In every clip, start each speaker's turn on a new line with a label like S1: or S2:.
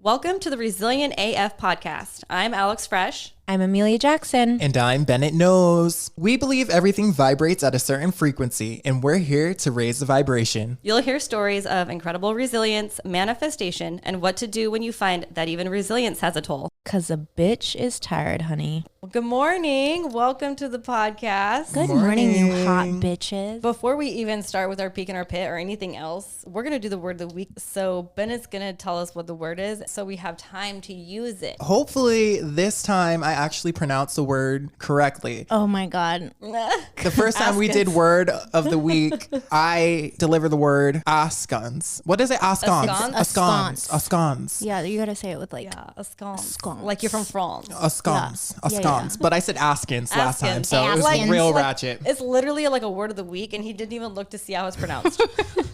S1: Welcome to the Resilient AF podcast. I'm Alex Fresh.
S2: I'm Emelia Jackson.
S3: And I'm BennettKnows. We believe everything vibrates at a certain frequency, and we're here to raise the vibration.
S1: You'll hear stories of incredible resilience, manifestation, and what to do when you find that even resilience has a toll.
S2: 'Cause a bitch is tired, honey.
S1: Well, good morning. Welcome to the podcast.
S2: Good morning, you hot bitches.
S1: Before we even start with our peek in our pit or anything else, we're going to do the word of the week. So Bennett's going to tell us what the word is so we have time to use it.
S3: Hopefully this time I actually pronounced the word correctly.
S2: Oh my God.
S3: The first time we did word of the week, I delivered the word ascons. What is it? Ascons.
S1: Ascons?
S3: Ascons.
S2: Yeah, you gotta say it with like
S1: A scone.
S2: Scones.
S1: Like you're from France.
S3: Ascons.
S2: Yeah.
S3: Ascons. But I said askins last time,
S1: Askins.
S3: so it was
S2: Askins.
S3: real
S1: Like,
S3: ratchet.
S1: It's literally like a word of the week, and he didn't even look to see how it's pronounced.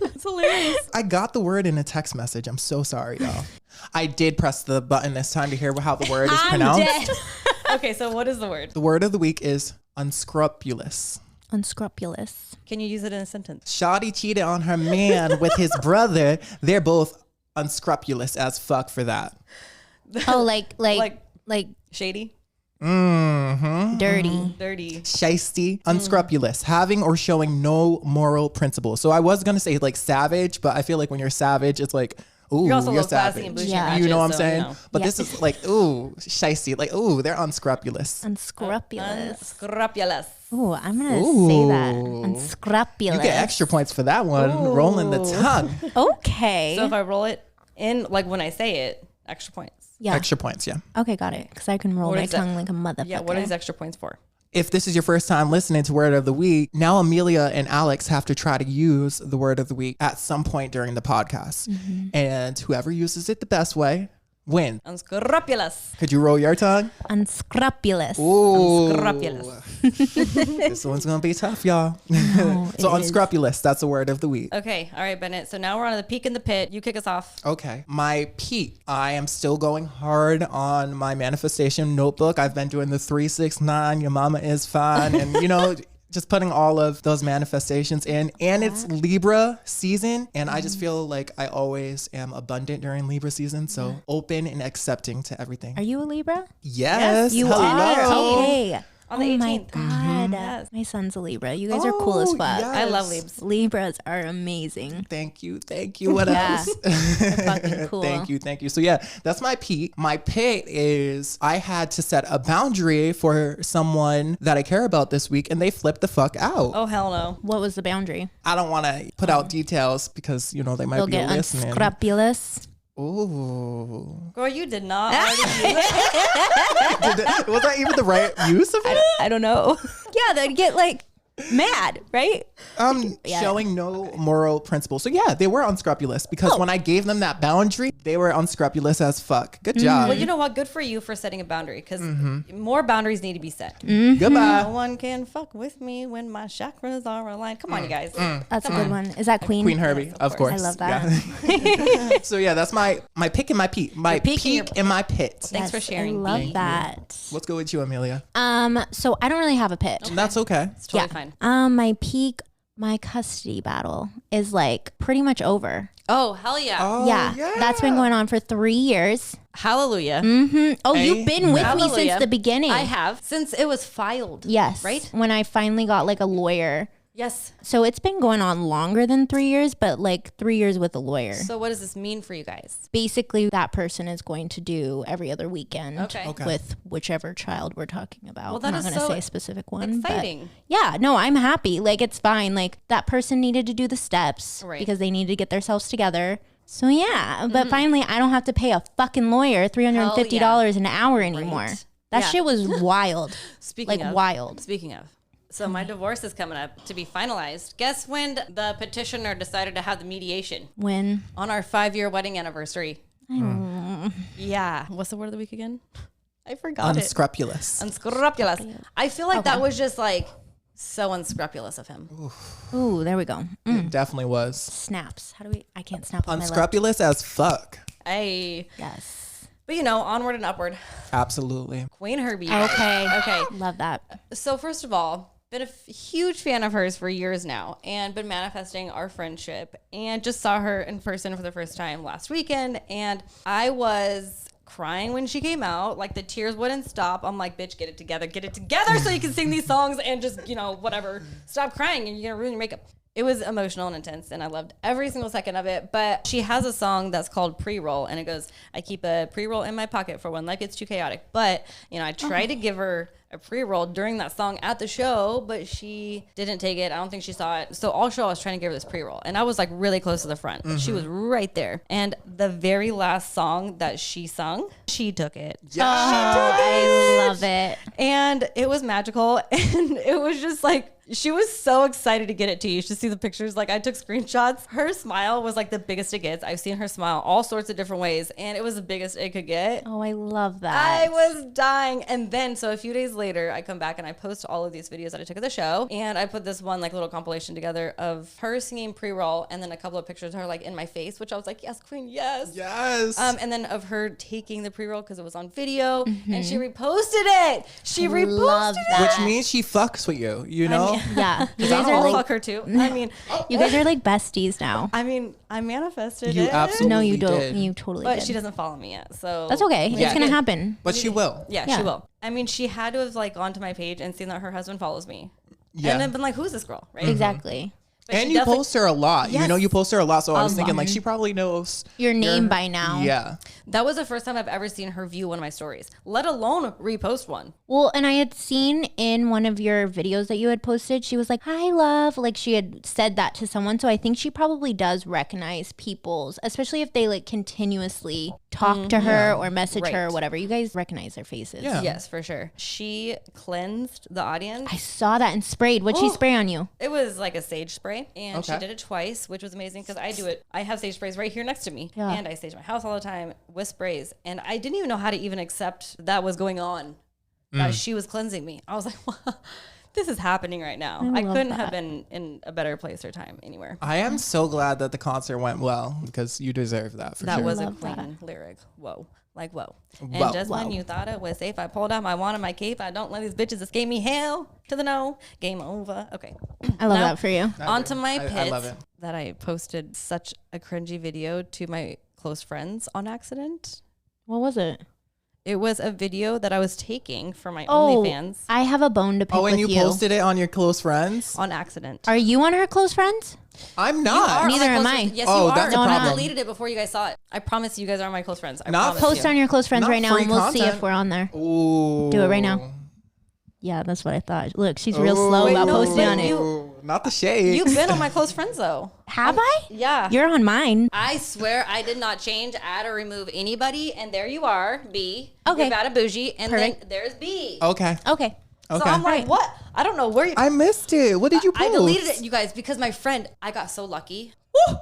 S1: It's hilarious.
S3: I got the word in a text message. I'm so sorry, y'all. I did press the button this time to hear how the word is pronounced.
S2: dead.
S1: Okay, so what is the word?
S3: The word of the week is unscrupulous.
S2: Unscrupulous.
S1: Can you use it in a sentence?
S3: Shawty cheated on her man with his brother. They're both unscrupulous as fuck for that.
S2: Oh, like
S1: Shady,
S2: dirty.
S1: dirty.
S3: Shiesty, unscrupulous, having or showing no moral principles. So I was gonna say like savage, but I feel like when you're savage, it's like, ooh,
S1: You're also
S3: you're
S1: low classy
S3: savage.
S1: and bougie.
S2: Yeah.
S1: and ratchet,
S3: You know what I'm
S1: so,
S3: saying?
S1: you know.
S3: But
S2: Yeah.
S3: this is like, ooh, shiesty, like, ooh, they're unscrupulous.
S2: Unscrupulous.
S1: Unscrupulous.
S2: Ooh, I'm gonna say that.
S3: Ooh.
S2: Unscrupulous.
S3: You get extra points for that one. Rolling the tongue.
S2: Okay.
S1: So if I roll it in, like when I say it, extra points.
S2: yeah.
S3: Extra points, yeah.
S2: Okay, got it. Because I can roll
S1: What
S2: my
S1: is that?
S2: tongue like a motherfucker.
S1: Yeah, what are these extra points for?
S3: If this is your first time listening to Word of the Week, now Emelia and Alex have to try to use the Word of the Week at some point during the podcast. And whoever uses it the best way wins.
S1: Unscrupulous.
S3: Could you roll your tongue?
S2: Unscrupulous.
S3: Ooh.
S1: Unscrupulous.
S3: This one's going to be tough, y'all. So
S2: it is.
S3: unscrupulous, that's the Word of the Week.
S1: Okay, all right, Bennett. So now we're on the peak in the pit. You kick us off.
S3: Okay. My peak. I am still going hard on my manifestation notebook. I've been doing the 369, your mama is fine. And, you know, just putting all of those manifestations in. And it's Libra season. And I just feel like I always am abundant during Libra season. So open and accepting to everything.
S2: Are you a Libra?
S3: Yes.
S2: You
S3: hello.
S2: are. Okay.
S1: On the
S2: Oh my
S1: 18th.
S2: God.
S1: Yes.
S2: My son's a Libra. You guys are cool as
S3: Oh,
S2: fuck.
S3: yes.
S1: I love Libs.
S2: Libras are amazing.
S3: Thank you. Thank you. What
S2: Yeah.
S3: else?
S2: Fucking cool.
S3: Thank you. So yeah, that's my peak. My pit is I had to set a boundary for someone that I care about this week, and they flipped the fuck out.
S1: Oh, hell no.
S2: What was the boundary?
S3: I don't want to put out details because, you know, they might
S2: They'll
S3: be
S2: get
S3: listening.
S2: unscrupulous.
S3: Ooh.
S1: Girl, you did not already use it.
S3: Was that even the right use of it?
S2: I don't know. Yeah, they'd get like mad, right?
S3: Showing no moral principle. So yeah, they were unscrupulous because when I gave them that boundary, they were unscrupulous as fuck. Good job.
S1: Well, you know what? Good for you for setting a boundary because more boundaries need to be set.
S3: Goodbye.
S1: No one can fuck with me when my chakras are aligned. Come on, you guys.
S2: That's a good one. Is that Queen?
S3: Queen Herby, of course.
S2: I love that.
S3: Yeah. So yeah, that's my pick and my peak. My
S1: peak and your-
S3: peak and my pit.
S1: Thanks for sharing.
S2: I love
S1: Thank
S2: that.
S3: Let's go with you, Amelia.
S2: So I don't really have a pit.
S3: That's okay.
S1: It's totally fine.
S2: My peak, my custody battle is like pretty much over.
S1: Oh, hell yeah.
S3: Oh,
S2: yeah, that's been going on for 3 years.
S1: Hallelujah.
S2: Oh, you've been with me
S1: Hallelujah.
S2: since the beginning.
S1: I have. Since it was filed.
S2: Yes.
S1: Right?
S2: When I finally got like a lawyer.
S1: Yes.
S2: So it's been going on longer than 3 years, but like 3 years with a lawyer.
S1: So what does this mean for you guys?
S2: Basically, that person is going to do every other weekend
S1: Okay.
S2: with whichever child we're talking about.
S1: Well, that
S2: I'm not
S1: is
S2: going to
S1: so
S2: say a specific one. but
S1: exciting.
S2: yeah, no, I'm happy. Like, it's fine. Like, that person needed to do the steps
S1: Right.
S2: because they needed to get themselves together. So yeah, but finally, I don't have to pay a fucking lawyer $350 an hour anymore.
S1: Right.
S2: That
S1: Yeah.
S2: shit was wild.
S1: Speaking
S2: Like,
S1: of.
S2: wild.
S1: Speaking of. So my divorce is coming up to be finalized. Guess when the petitioner decided to have the mediation?
S2: When
S1: On our 5-year wedding anniversary. Yeah. What's the word of the week again? I forgot it.
S3: Unscrupulous.
S1: Unscrupulous. I feel like that was just like so unscrupulous of him.
S2: ooh, there we go.
S3: It definitely was.
S2: Snaps. How do we? I can't snap on my lip.
S3: Unscrupulous as fuck.
S2: Yes.
S1: But you know, onward and upward.
S3: Absolutely.
S1: Qveen Herby.
S2: Okay.
S1: Okay.
S2: Love that.
S1: So first of all, been a huge fan of hers for years now and been manifesting our friendship, and just saw her in person for the first time last weekend. And I was crying when she came out. Like, the tears wouldn't stop. I'm like, bitch, get it together so you can sing these songs and just, whatever, stop crying and you're gonna ruin your makeup. It was emotional and intense, and I loved every single second of it. But she has a song that's called Pre-Roll, and it goes, I keep a pre-roll in my pocket for when life gets too chaotic. But, I tried to give her a pre-roll during that song at the show, but she didn't take it. I don't think she saw it. So all show I was trying to give her this pre-roll, and I was like really close to the front, but she was right there. And the very last song that she sung, she took it.
S2: Yeah. I love it.
S1: And it was magical. And it was just like, she was so excited to get it to you. You should see the pictures. Like, I took screenshots. Her smile was like the biggest it gets. I've seen her smile all sorts of different ways, and it was the biggest it could get.
S2: Oh, I love that.
S1: I was dying. And then, so a few days later, I come back and I post all of these videos that I took at the show, and I put this one like little compilation together of her singing Pre-Roll, and then a couple of pictures of her like in my face, which I was like, yes, queen, yes.
S3: Yes.
S1: And then of her taking the Pre-Roll because it was on video, and she reposted it. She reposted it.
S3: Which means she fucks with you,
S1: I mean,
S2: yeah.
S1: You guys are like, fuck her too. I mean,
S2: you guys are like besties now.
S1: I mean, I manifested
S3: You
S1: it.
S3: absolutely
S2: No, you don't.
S3: did.
S2: You totally
S1: But
S2: did.
S1: she doesn't follow me yet, so
S2: That's okay.
S3: Yeah.
S2: It's gonna happen.
S3: But she will.
S1: Yeah,
S2: Yeah.
S1: she will. I mean, she had to have like gone to my page and seen that her husband follows me,
S3: Yeah.
S1: and then been like, "Who's this girl?" Right?
S2: Exactly.
S1: But
S3: And
S1: she
S3: you
S1: definitely-
S3: post her a lot.
S1: Yes.
S3: You post her a lot. So I was thinking,
S2: lot.
S3: like, she probably knows
S2: Your name by now.
S3: Yeah.
S1: That was the first time I've ever seen her view one of my stories, let alone repost one.
S2: Well, and I had seen in one of your videos that you had posted, she was like, "Hi, love." Like, she had said that to someone. So I think she probably does recognize people's, especially if they like continuously talk to her or message her or
S1: Right.
S2: whatever. You guys recognize their faces.
S3: Yeah.
S1: Yes, for sure. She cleansed the audience.
S2: I saw that and sprayed. What'd she spray on you?
S1: It was like a sage spray, and she
S3: Okay.
S1: did it twice, which was amazing because I do it. I have sage sprays right here next to me,
S2: Yeah.
S1: and I sage my house all the time with sprays. And I didn't even know how to even accept that was going on, that she was cleansing me. I was like, well, this is happening right now. I
S2: love
S1: couldn't
S2: that.
S1: have been in a better place or time anywhere.
S3: I am so glad that the concert went well because you deserve that for
S1: That
S3: sure.
S1: was a
S2: Love that.
S1: Queen lyric. Whoa. Like, whoa. And
S3: Whoa.
S1: just when you thought it was safe, I pulled out my wand and my cape. I don't let these bitches escape me. Hell to the no. Game over. Okay.
S2: I love
S1: Now-
S2: that for you.
S1: Onto my
S3: I
S1: pit
S3: love it.
S1: that I posted such a cringy video to my close friends on accident.
S2: What was it?
S1: It was a video that I was taking for my
S2: Oh,
S1: OnlyFans
S2: I have a bone to pick
S3: Oh, and
S2: with
S3: you posted it on your close friends?
S1: on accident.
S2: Are you on her close friends?
S3: I'm
S1: You
S3: not.
S1: are
S2: Neither
S1: my
S2: am
S1: close
S2: I.
S1: friends. Yes,
S3: Oh,
S1: you are.
S3: that's a
S1: I
S3: problem.
S1: deleted it before you guys saw it. I promise you guys are my close friends. I
S3: Not
S1: promise
S2: Post
S1: you.
S2: on your close friends
S3: Not
S2: right now
S3: free
S2: and we'll see if
S3: content.
S2: we're on there.
S3: Ooh.
S2: Do it right now. Yeah, that's what I thought. Look, she's real slow
S1: Wait,
S2: about
S1: no,
S2: posting
S1: but
S2: on it.
S3: Ooh, not the shade.
S1: You've been on my close friends though.
S2: Have I?
S1: Yeah.
S2: You're on mine.
S1: I swear I did not change, add, or remove anybody. And there you are, B.
S2: Okay.
S1: You're bad at bougie. And
S2: Perfect.
S1: then there's B.
S3: Okay.
S2: Okay.
S1: So
S3: Okay.
S1: I'm like, what? I don't know where you.
S3: I missed it. What did you post?
S1: I deleted it, you guys, because my friend, I got so lucky. Woo!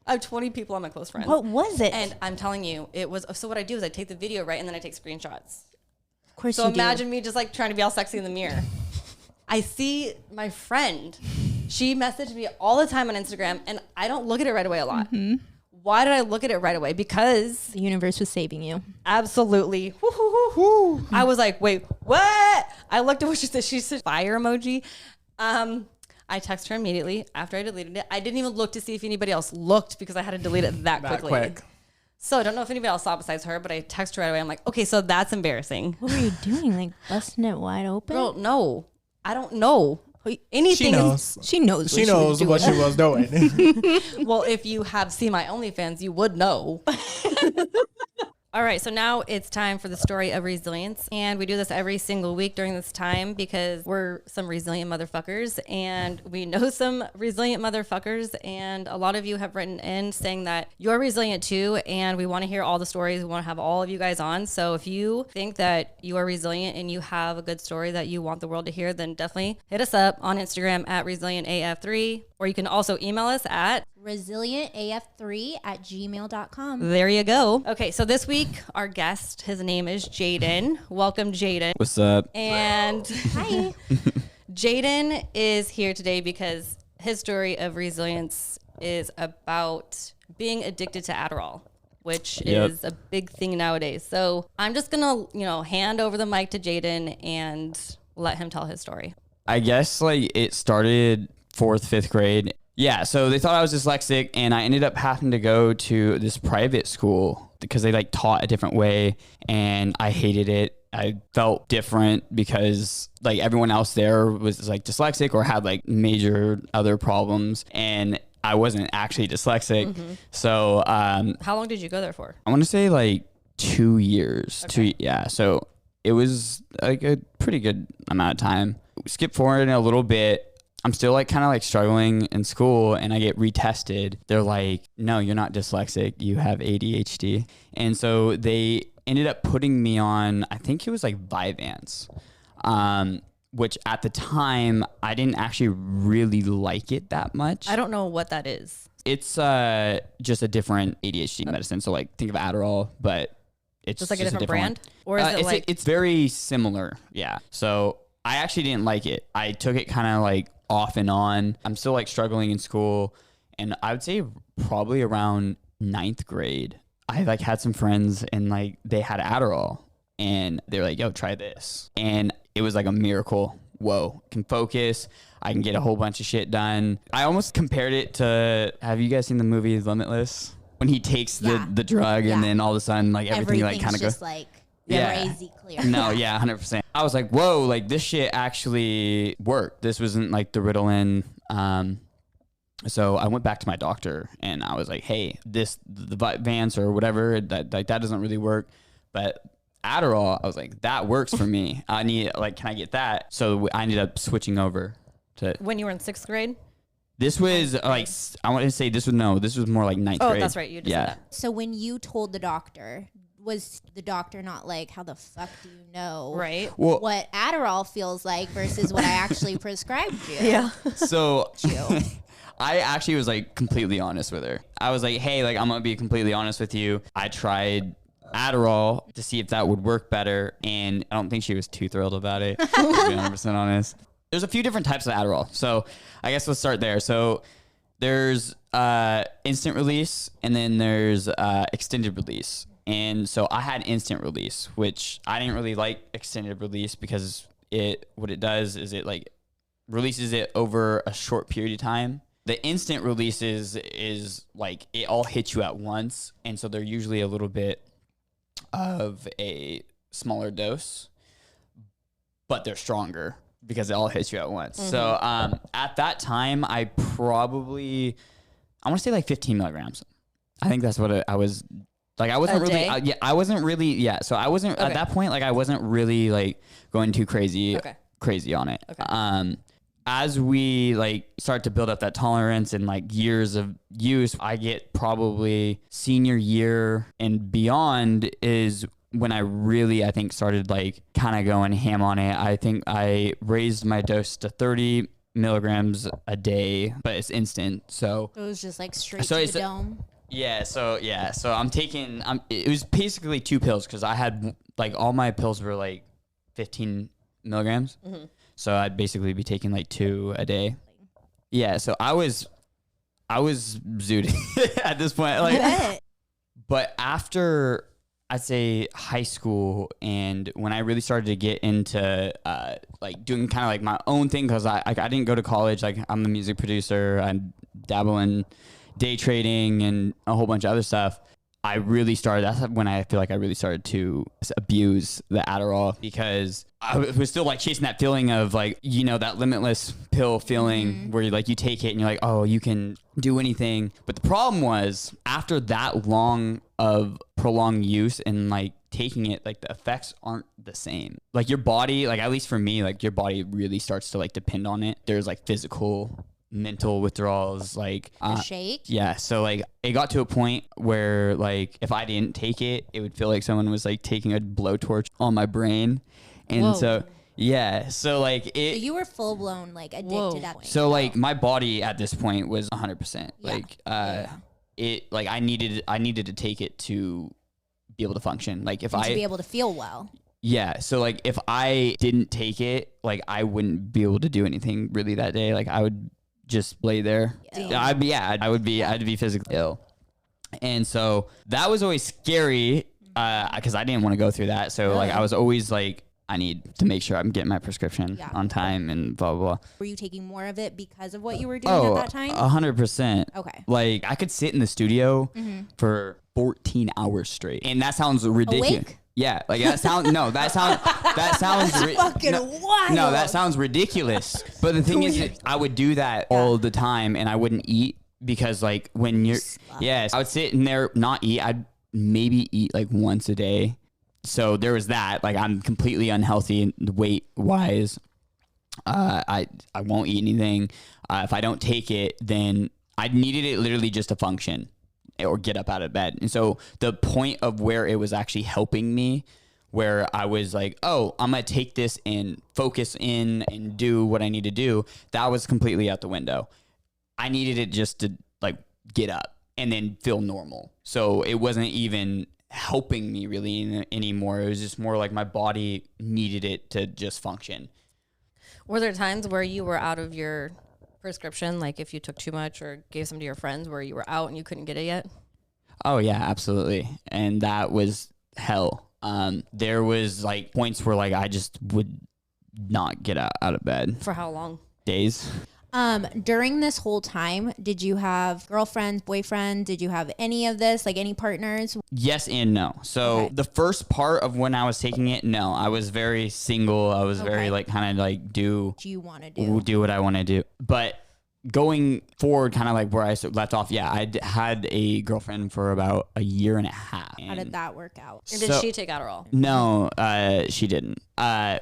S1: I have 20 people on my close friends.
S2: What was it?
S1: And I'm telling you, it was. So what I do is I take the video, right? And then I take screenshots.
S2: Of course
S1: So
S2: you
S1: imagine me just like trying to be all sexy in the mirror. I see my friend. She messaged me all the time on Instagram, and I don't look at it right away a lot.
S2: Mm-hmm.
S1: Why did I look at it right away? Because
S2: do. The universe was saving you.
S1: absolutely. Woo, woo, woo, woo. I was like, wait, what? I looked at what she said. She said fire emoji. I texted her immediately after I deleted it. I didn't even look to see if anybody else looked because I had to delete it that quickly.
S3: quick.
S1: So I don't know if anybody else saw besides her, but I texted her right away. I'm like, okay, so that's embarrassing.
S2: What were you doing? Like busting it wide open?
S1: Girl, no. I don't know. Anything.
S3: She knows.
S2: She knows.
S3: She knows what she was doing.
S1: Well, if you have seen my OnlyFans, you would know. All right, so now it's time for the story of resilience. And we do this every single week during this time because we're some resilient motherfuckers and we know some resilient motherfuckers. And a lot of you have written in saying that you're resilient too. And we want to hear all the stories. We want to have all of you guys on. So if you think that you are resilient and you have a good story that you want the world to hear, then definitely hit us up on Instagram at resilientaf3. Or you can also email us at
S2: resilientaf3@gmail.com.
S1: there you go. Okay, so this week, our guest, his name is Jaden. Welcome, Jaden.
S4: What's up?
S1: And
S2: Hi.
S1: Jaden is here today because his story of resilience is about being addicted to Adderall, which
S4: Yep.
S1: is a big thing nowadays. So I'm just gonna, hand over the mic to Jaden and let him tell his story.
S4: I guess like it started 4th, 5th grade. Yeah, so they thought I was dyslexic, and I ended up having to go to this private school because they like taught a different way, and I hated it. I felt different because like everyone else there was like dyslexic or had like major other problems, and I wasn't actually dyslexic.
S1: Mm-hmm.
S4: So
S1: How long did you go there for?
S4: I want to say like 2 years.
S1: Okay.
S4: Yeah. So it was like a pretty good amount of time. Skip forward a little bit. I'm still like kind of like struggling in school, and I get retested. They're like, no, you're not dyslexic. You have ADHD. And so they ended up putting me on, I think it was like Vyvanse, which at the time I didn't actually really like it that much.
S1: I don't know what that is.
S4: It's just a different ADHD medicine. So like think of Adderall, but it's
S1: Just like a different
S4: one.
S1: brand? Or is it like...
S4: It's very similar. Yeah. So I actually didn't like it. I took it kind of like off and on. I'm still like struggling in school. And I would say probably around 9th grade, I like had some friends and like they had Adderall and they're like, yo, try this. And it was like a miracle. Whoa, can focus. I can get a whole bunch of shit done. I almost compared it to, have you guys seen the movie Limitless? When he takes the drug and then all of a sudden like everything like kind of goes.
S2: Just like
S4: Yeah.
S2: crazy clear.
S4: No, yeah, 100%. I was like, whoa, like this shit actually worked. This wasn't like the Ritalin. So I went back to my doctor and I was like, hey, the Vance or whatever, that doesn't really work. But Adderall, I was like, that works for me. I need, like, can I get that? So I ended up switching over to.
S1: When you were in 6th grade?
S4: This was like, I want to say this was more like 9th grade.
S1: Oh, that's right. You just said that.
S2: So when you told the doctor, was the doctor not like, how the fuck do you know
S1: Right.
S4: Well,
S2: what Adderall feels like versus what I actually prescribed you?
S1: Yeah.
S4: so I actually was like completely honest with her. I was like, hey, like I'm going to be completely honest with you. I tried Adderall to see if that would work better, and I don't think she was too thrilled about it, to be 100% honest. There's a few different types of Adderall. So I guess let's start there. So there's instant release, and then there's extended release. And so I had instant release, which I didn't really like extended release because what it does is it like releases it over a short period of time. The instant releases is like it all hits you at once, and so they're usually a little bit of a smaller dose, but they're stronger because it all hits you at once. Mm-hmm. So at that time, I want to say like 15 milligrams. I think that's what I was. Like I wasn't really, I wasn't really, yeah. So I wasn't at that point, like I wasn't really like going too crazy on it. Okay. As we like start to build up that tolerance and like years of use, I get probably senior year and beyond is when I really, I think started like kind of going ham on it. I think I raised my dose to 30 milligrams a day, but it's instant. So
S2: it was just like straight to the dome.
S4: Yeah, so I'm taking it was basically 2 pills because I had like all my pills were like 15 milligrams. Mm-hmm. So I'd basically be taking like 2 a day. Yeah, so I was zooted at this point. Like, but after I'd say high school and when I really started to get into like doing kind of like my own thing because I didn't go to college. Like I'm a music producer. I dabble in day trading and a whole bunch of other stuff. That's when I feel like I really started to abuse the Adderall because I was still like chasing that feeling of like, you know, that limitless pill feeling where you like, you take it and you're like, oh, you can do anything. But the problem was after that long of prolonged use and like taking it, like the effects aren't the same. Like your body, like at least for me, like your body really starts to like depend on it. There's like physical mental withdrawals, like
S2: shake.
S4: Yeah, so like it got to a point where like if I didn't take it, it would feel like someone was like taking a blowtorch on my brain, and
S2: Whoa.
S4: so yeah, so like it.
S2: So you were full blown like addicted at that point.
S4: So like my body at this point was 100%. Like it like I needed to take it to be able to function. Like if
S2: to be able to feel well.
S4: Yeah, so like if I didn't take it, like I wouldn't be able to do anything really that day. Like I would just lay there. I'd be physically ill. And so that was always scary because I didn't want to go through that. So like I was always like I need to make sure I'm getting my prescription on time and blah, blah, blah.
S2: Were you taking more of it because of what you were doing at that time?
S4: 100%.
S2: Okay.
S4: Like I could sit in the studio for 14 hours straight. And that sounds ridiculous.
S2: Awake?
S4: Yeah, like that sounds
S2: Fucking wild.
S4: No, that sounds ridiculous. But the thing is, I would do that all the time, and I wouldn't eat because, like, when you're, I would sit in there not eat. I'd maybe eat like once a day. So there was that. Like, I'm completely unhealthy weight wise. I won't eat anything. If I don't take it, then I needed it literally just to function or get up out of bed. And so the point of where it was actually helping me, where I was like, oh, I'm going to take this and focus in and do what I need to do, that was completely out the window. I needed it just to like get up and then feel normal. So it wasn't even helping me really anymore. It was just more like my body needed it to just function.
S1: Were there times where you were out of your prescription, like if you took too much or gave some to your friends, where you were out and you couldn't get it yet?
S4: Oh yeah, absolutely. And that was hell. There was like points where like I just would not get out of bed.
S1: For how long?
S4: Days.
S2: During this whole time, did you have girlfriends, boyfriend? Did you have any of this, like any partners?
S4: Yes and no. So the first part of when I was taking it, no, I was very single. I was very like kind of like do
S2: you want to
S4: do what I want to do. But going forward, kind of like where I left off, yeah, I had a girlfriend for about a year and a half.
S2: How did that work out?
S1: And did she take Adderall?
S4: No, she didn't.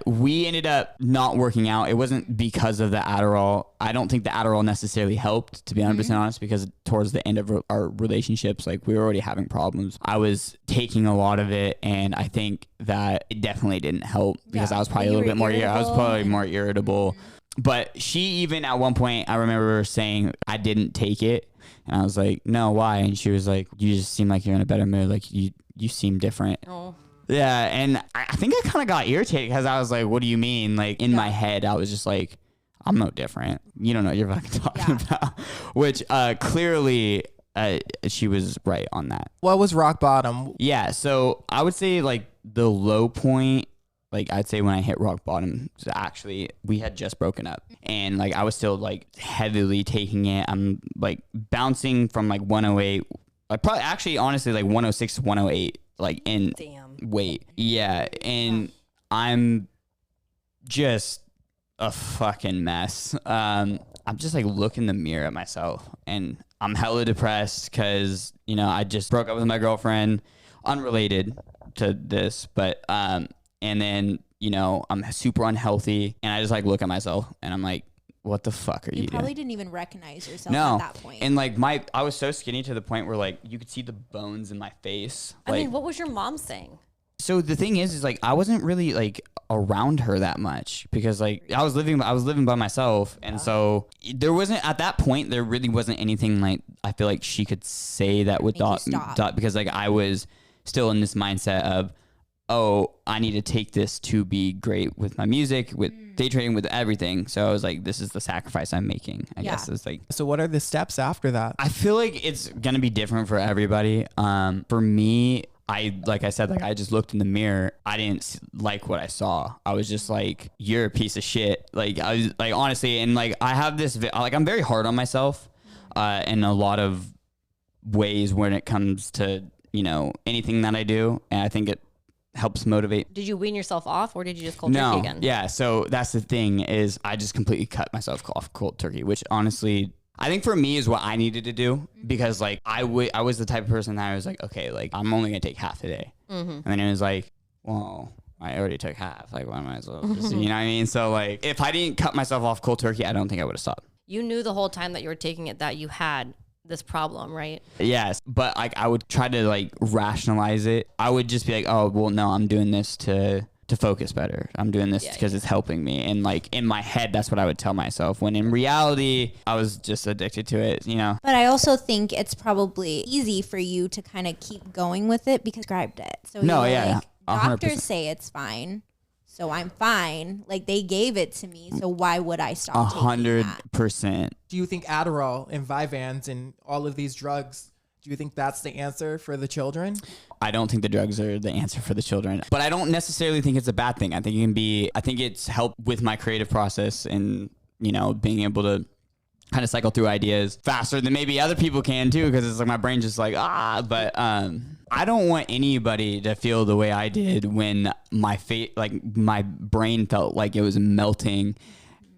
S4: We ended up not working out. It wasn't because of the Adderall. I don't think the Adderall necessarily helped, to be 100% honest, because towards the end of our relationships, like we were already having problems. I was taking a lot of it, and I think that it definitely didn't help because I was probably a little bit more. I was probably more irritable. But she even at one point, I remember saying I didn't take it. And I was like, no, why? And she was like, you just seem like you're in a better mood. Like you seem different. Oh. Yeah. And I think I kind of got irritated because I was like, what do you mean? Like in my head, I was just like, I'm no different. You don't know what you're fucking talking about. Which clearly she was right on that.
S3: What was rock bottom?
S4: Yeah. So I would say like the low point, like I'd say when I hit rock bottom, actually we had just broken up and like I was still like heavily taking it. I'm like bouncing from like 108, like probably actually honestly like 106 to 108 like in weight. Yeah. And I'm just a fucking mess. I'm just like looking in the mirror at myself and I'm hella depressed because, you know, I just broke up with my girlfriend, unrelated to this, but and then, you know, I'm super unhealthy and I just like look at myself and I'm like, what the fuck are you doing?
S2: You probably didn't even recognize yourself at that point.
S4: And like I was so skinny to the point where like you could see the bones in my face.
S1: I mean, what was your mom saying?
S4: So the thing is like I wasn't really like around her that much because like I was living by myself. And so there wasn't at that point, there really wasn't anything like I feel like she could say that would stop because like I was still in this mindset of, oh, I need to take this to be great with my music, with day trading, with everything. So I was like, this is the sacrifice I'm making. I guess it's like.
S3: So what are the steps after that?
S4: I feel like it's gonna be different for everybody. For me, like I said, like I just looked in the mirror. I didn't like what I saw. I was just like, you're a piece of shit. Like I was like honestly, and like I have this like I'm very hard on myself, in a lot of ways when it comes to, you know, anything that I do, and I think it helps motivate.
S1: Did you wean yourself off or did you just cold turkey again?
S4: Yeah, so that's the thing is I just completely cut myself off cold turkey, which honestly I think for me is what I needed to do because like I was the type of person that I was like, okay, like I'm only gonna take half a day. And then it was like, well, I already took half. Like why might as well just, you know what I mean? So like if I didn't cut myself off cold turkey, I don't think I would have stopped.
S1: You knew the whole time that you were taking it that you had this problem, right?
S4: Yes, but like I would try to like rationalize it. I would just be like, oh well, no, I'm doing this to focus better. I'm doing this because it's helping me. And like in my head, that's what I would tell myself. When in reality, I was just addicted to it, you know.
S2: But I also think it's probably easy for you to kind of keep going with it because you prescribed it. So like, doctors say it's fine. So I'm fine. Like they gave it to me. So why would I stop taking that?
S4: 100%.
S3: Do you think Adderall and Vyvanse and all of these drugs Do you think that's the answer for the children?
S4: I don't think the drugs are the answer for the children, but I don't necessarily think it's a bad thing. I think it's helped with my creative process and, being able to kind of cycle through ideas faster than maybe other people can too, because it's like my brain just like, but I don't want anybody to feel the way I did when my brain felt like it was melting.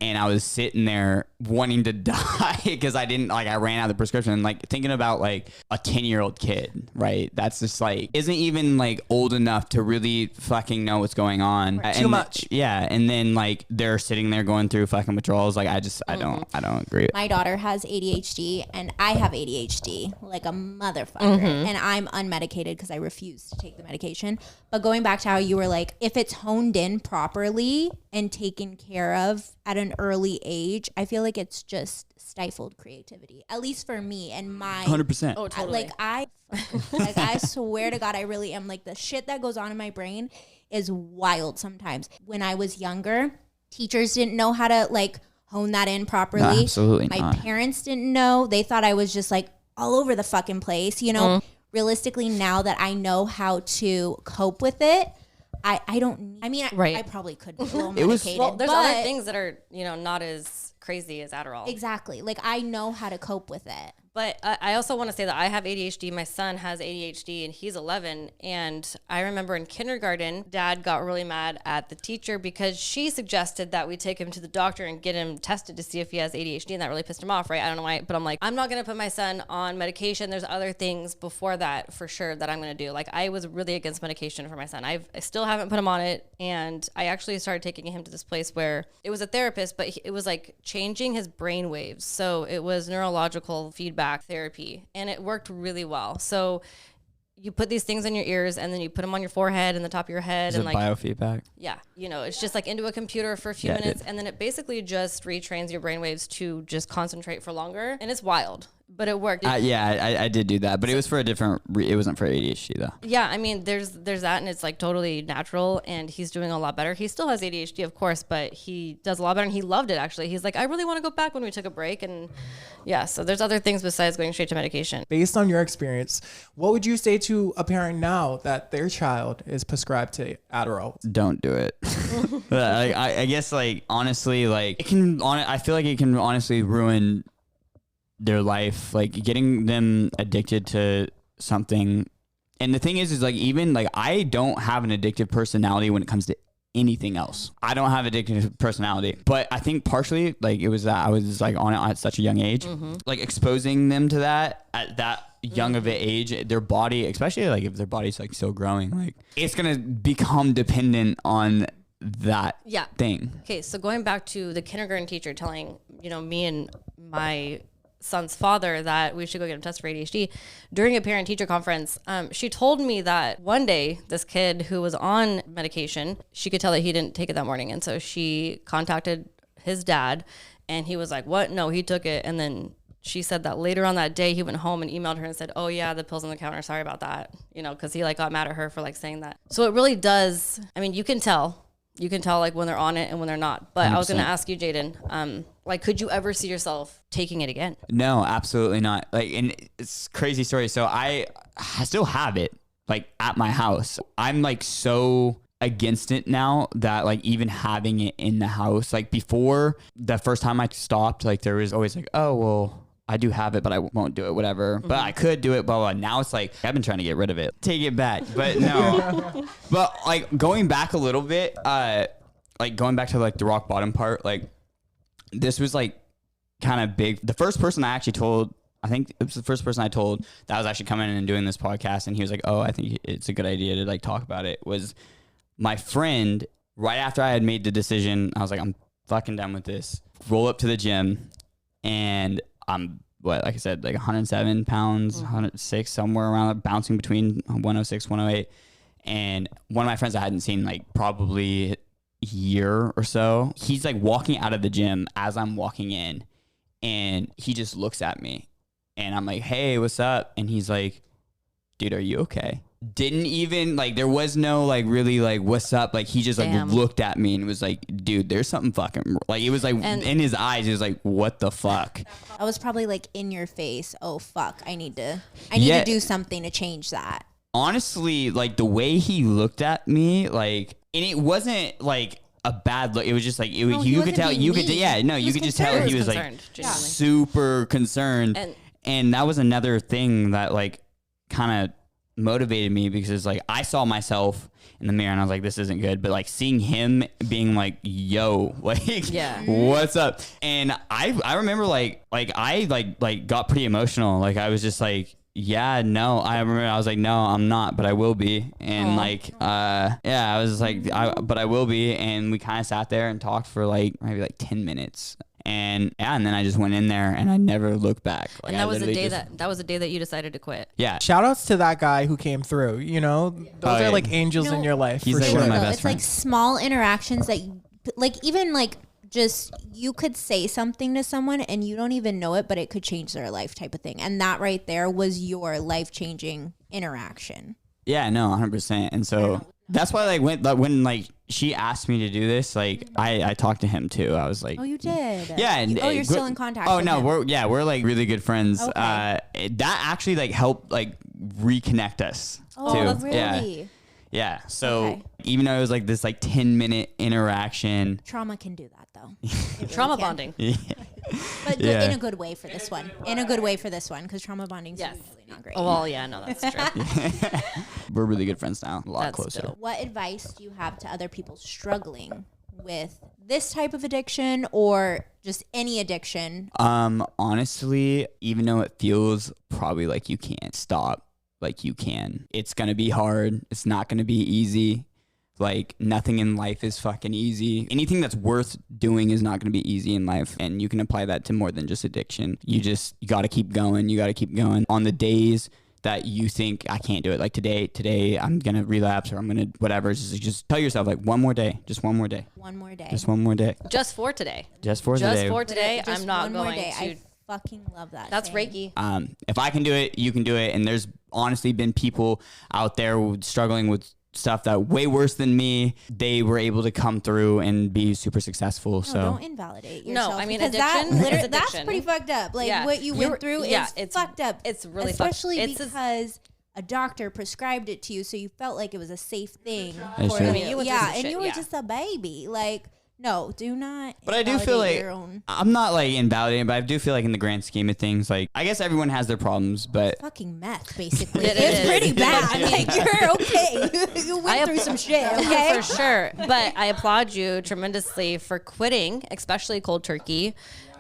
S4: And I was sitting there wanting to die because I ran out of the prescription. Like thinking about like a 10-year-old kid, right? That's just like, isn't even like old enough to really fucking know what's going on.
S3: Right. Too much.
S4: Yeah. And then like they're sitting there going through fucking withdrawals. Like I don't agree.
S2: My daughter has ADHD and I have ADHD like a motherfucker. And I'm unmedicated because I refuse to take the medication. But going back to how you were like, if it's honed in properly and taken care of at an early age, I feel like it's just stifled creativity, at least for me and my
S4: 100%.
S1: Oh, totally.
S2: I swear to God, I really am. Like the shit that goes on in my brain is wild sometimes. When I was younger, teachers didn't know how to like hone that in properly.
S4: No, absolutely
S2: my
S4: not.
S2: parents didn't know. They thought I was just like all over the fucking place, Realistically, now that I know how to cope with it, I probably could be a little medicated.
S1: Well, there's other things that are, not as crazy as Adderall.
S2: Exactly. Like I know how to cope with it.
S1: But I also want to say that I have ADHD. My son has ADHD and he's 11. And I remember in kindergarten, Dad got really mad at the teacher because she suggested that we take him to the doctor and get him tested to see if he has ADHD. And that really pissed him off, right? I don't know why. But I'm like, I'm not going to put my son on medication. There's other things before that for sure that I'm going to do. Like I was really against medication for my son. I still haven't put him on it. And I actually started taking him to this place where it was a therapist, but it was like changing his brain waves. So it was neurological feedback therapy, and it worked really well. So you put these things in your ears and then you put them on your forehead and the top of your head.
S4: Is
S1: and
S4: it
S1: like
S4: biofeedback?
S1: Yeah. It's just like into a computer for a few minutes and then it basically just retrains your brainwaves to just concentrate for longer. And it's wild, but it worked.
S4: I did do that, but it was for it wasn't for ADHD though.
S1: Yeah. I mean, there's that and it's like totally natural and he's doing a lot better. He still has ADHD, of course, but he does a lot better and he loved it actually. He's like, I really want to go back when we took a break. And yeah, so there's other things besides going straight to medication.
S3: Based on your experience, what would you say to a parent now that their child is prescribed to Adderall?
S4: Don't do it. I guess like honestly, like I feel like it can honestly ruin their life, like getting them addicted to something. And the thing is like even like I don't have an addictive personality when it comes to anything else. I don't have addictive personality, but I think partially like it was that I was like on it at such a young age, like exposing them to that at that young of an age, their body, especially like if their body's like still growing, like it's gonna become dependent on that thing.
S1: Okay, so going back to the kindergarten teacher telling me and my son's father that we should go get him tested for ADHD during a parent-teacher conference. She told me that one day this kid who was on medication, she could tell that he didn't take it that morning, and so she contacted his dad, and he was like, "What? No, he took it." And then she said that later on that day he went home and emailed her and said, "Oh yeah, the pill's on the counter. Sorry about that." Because he like got mad at her for like saying that. So it really does. I mean, you can tell like when they're on it and when they're not. But 100%. I was going to ask you, Jaden, like, could you ever see yourself taking it again?
S4: No, absolutely not. Like, and it's a crazy story. So I still have it like at my house. I'm like so against it now that like even having it in the house, like before the first time I stopped, like there was always like, oh, well, I do have it, but I won't do it, whatever. But I could do it, blah, blah. Now it's like, I've been trying to get rid of it. Take it back. But no. But like going back a little bit, like going back to like the rock bottom part, like this was like kind of big. The first person I actually told, I think it was the first person I told that was actually coming in and doing this podcast. And he was like, oh, I think it's a good idea to like talk about it, was my friend. Right after I had made the decision, I was like, I'm fucking done with this. Roll up to the gym and I'm like I said, like 107 pounds, 106, somewhere around, bouncing between 106, 108. And one of my friends I hadn't seen like probably a year or so, he's like walking out of the gym as I'm walking in, and he just looks at me and I'm like, hey, what's up? And he's like, dude, are you okay? didn't even like, there was no like really like what's up, like he just like
S1: Damn.
S4: looked at me and was like, dude, there's something fucking like, it was like in his eyes, it was like, what the fuck.
S2: I was probably like in your face. Oh fuck, I need to do something to change that.
S4: Honestly, like the way he looked at me, like, and it wasn't like a bad look, it was just like it was, you could tell, you could just tell he was like
S1: genuinely.
S4: super concerned, and that was another thing that like kind of motivated me, because it's like I saw myself in the mirror and I was like, this isn't good, but like seeing him being like, yo, like what's up, and I remember like I got pretty emotional, like I was just like, yeah, no, I remember I was like, no, I'm not, but I will be, and I was like, but I will be, and we kind of sat there and talked for like maybe like 10 minutes. And then I just went in there and I never looked back. Like,
S1: and that was the day that you decided to quit.
S4: Yeah.
S3: Shout outs to that guy who came through. You know, those are like angels in your life.
S4: He's
S3: for
S4: like
S3: sure.
S4: one of my
S2: It's
S4: best friends.
S2: like small interactions that, like, even like just you could say something to someone and you don't even know it, but it could change their life, type of thing. And that right there was your life changing interaction.
S4: Yeah, no, 100%. And so that's why like when like she asked me to do this, like I talked to him too. I was like,
S2: oh, you did?
S4: Yeah. And
S2: you're still in contact
S4: Oh
S2: with
S4: no,
S2: him.
S4: we're like really good friends.
S2: Okay.
S4: That actually like helped like reconnect us too.
S2: That's really?
S4: Yeah. So
S2: Okay.
S4: even though it was like this like 10-minute interaction.
S2: Trauma can do that though. It really
S1: Trauma
S2: can.
S1: bonding.
S2: But
S4: Yeah.
S2: in a good way for this one. Because trauma bonding's
S1: Yes.
S2: usually not great.
S1: Oh, well, yeah, no, that's true.
S4: We're really good friends now. A lot
S1: That's
S4: closer.
S1: dope.
S2: What advice do you have to other people struggling with this type of addiction or just any addiction?
S4: Honestly, even though it feels probably like you can't stop, like you can. It's gonna be hard. It's not gonna be easy. Like nothing in life is fucking easy. Anything that's worth doing is not gonna be easy in life. And you can apply that to more than just addiction. You gotta keep going. You gotta keep going. On the days that you think I can't do it, like today I'm gonna relapse or I'm gonna whatever, just tell yourself like one more day, just one more day.
S2: One more day.
S4: Just one more day.
S1: Just for today.
S4: Just for today.
S2: Just
S1: I'm not
S2: one more
S1: going
S2: day.
S1: to.
S2: I fucking love that.
S1: That's
S2: saying.
S1: Reiki.
S4: If I can do it, you can do it. And there's honestly been people out there struggling with stuff that way worse than me. They were able to come through and be super successful.
S2: No,
S4: So
S2: don't invalidate yourself.
S1: I mean,
S2: because
S1: addiction is
S2: that's
S1: addiction.
S2: pretty fucked up. Like
S1: Yeah.
S2: what you went through is
S1: it's
S2: fucked up.
S1: It's really fucked.
S2: especially
S1: It's
S2: because a doctor prescribed it to you, so you felt like it was a safe thing.
S4: That's
S2: for
S4: true.
S2: you.
S4: I
S1: mean, you went through
S2: yeah,
S1: some
S2: and
S1: shit,
S2: you were
S1: yeah.
S2: just a baby. Like, no, do not.
S4: But I do feel
S2: invalidate
S4: like
S2: your own
S4: I'm not like invalidating, but I do feel like in the grand scheme of things, like I guess everyone has their problems, but
S2: fucking meth, basically.
S1: It
S2: It's
S1: is.
S2: pretty bad.
S1: I mean-
S2: Like, you're okay. You went through some shit. Okay,
S1: For sure. But I applaud you tremendously for quitting, especially cold turkey,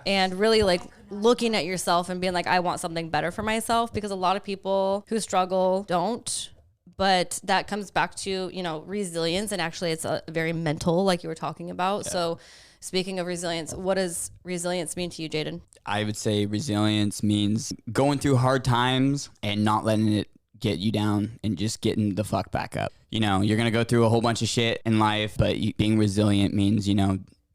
S1: and really like looking at yourself and being like, I want something better for myself, because a lot of people who struggle don't. But that comes back to, resilience. And actually it's a very mental, like you were talking about. Yeah. So speaking of resilience, what does resilience mean to you, Jaden?
S4: I would say resilience means going through hard times and not letting it get you down and just getting the fuck back up. You're going to go through a whole bunch of shit in life, but being resilient means,